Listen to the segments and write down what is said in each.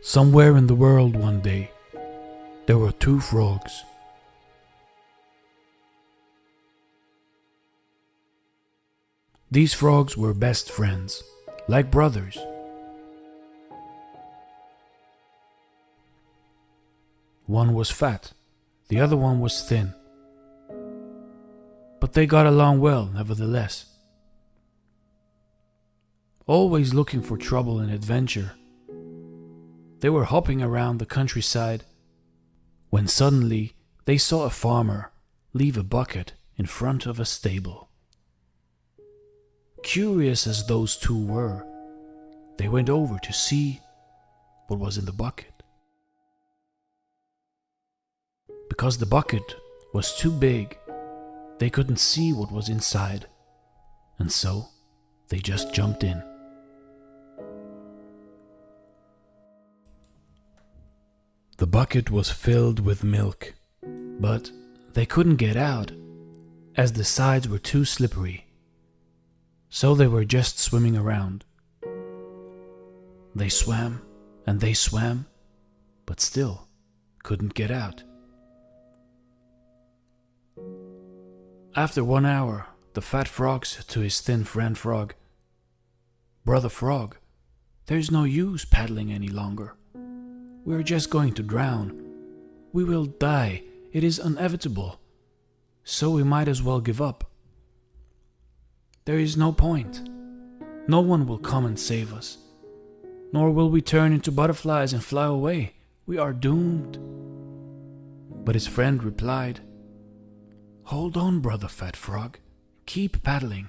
Somewhere in the world one day, there were two frogs. These frogs were best friends, like brothers. One was fat, the other one was thin. But they got along well, nevertheless. Always looking for trouble and adventure, they were hopping around the countryside when suddenly they saw a farmer leave a bucket in front of a stable. Curious as those two were, they went over to see what was in the bucket. Because the bucket was too big, they couldn't see what was inside, and so they just jumped in. The bucket was filled with milk, but they couldn't get out as the sides were too slippery. So they were just swimming around. They swam and they swam, but still couldn't get out. After 1 hour, the fat frog said to his thin friend frog, "Brother Frog, there's no use paddling any longer. We're just going to drown. We will die. It is inevitable. So we might as well give up. There is no point. No one will come and save us. Nor will we turn into butterflies and fly away. We are doomed." But his friend replied, "Hold on, brother Fat Frog. Keep paddling.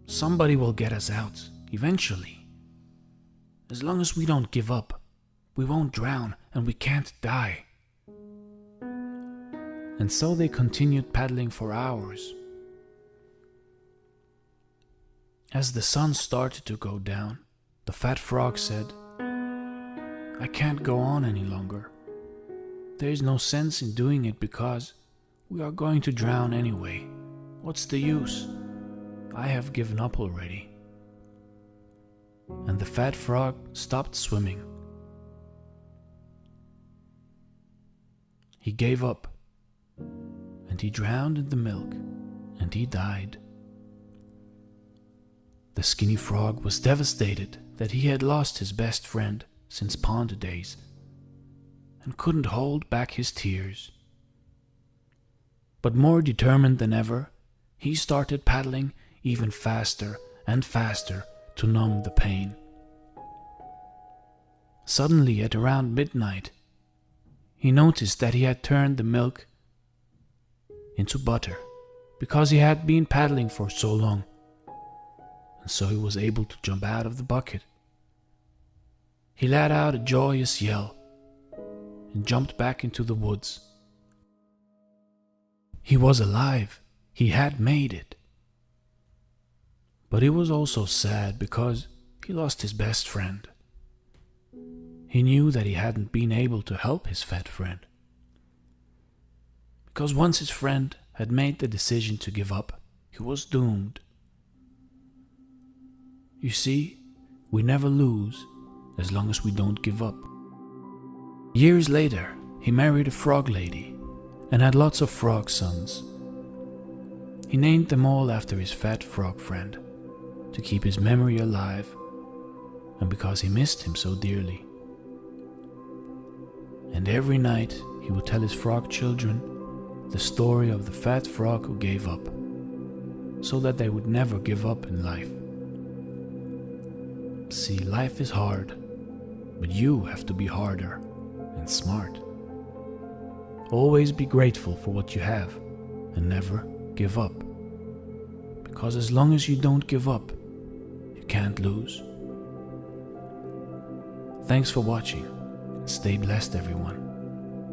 Somebody will get us out, eventually. As long as we don't give up, we won't drown and we can't die." And so they continued paddling for hours. As the sun started to go down, the fat frog said, "I can't go on any longer. There is no sense in doing it because we are going to drown anyway. What's the use? I have given up already." And the fat frog stopped swimming. He gave up, and he drowned in the milk, and he died. The skinny frog was devastated that he had lost his best friend since pond days, and couldn't hold back his tears. But more determined than ever, he started paddling even faster and faster to numb the pain. Suddenly, at around midnight, he noticed that he had turned the milk into butter because he had been paddling for so long, and so he was able to jump out of the bucket. He let out a joyous yell and jumped back into the woods. He was alive. He had made it. But he was also sad because he lost his best friend. He knew that he hadn't been able to help his fat friend. Because once his friend had made the decision to give up, he was doomed. You see, we never lose as long as we don't give up. Years later, he married a frog lady and had lots of frog sons. He named them all after his fat frog friend to keep his memory alive and because he missed him so dearly. And every night he would tell his frog children the story of the fat frog who gave up, so that they would never give up in life. See, life is hard, but you have to be harder and smart. Always be grateful for what you have and never give up. Because as long as you don't give up, you can't lose. Thanks for watching. Stay blessed, everyone.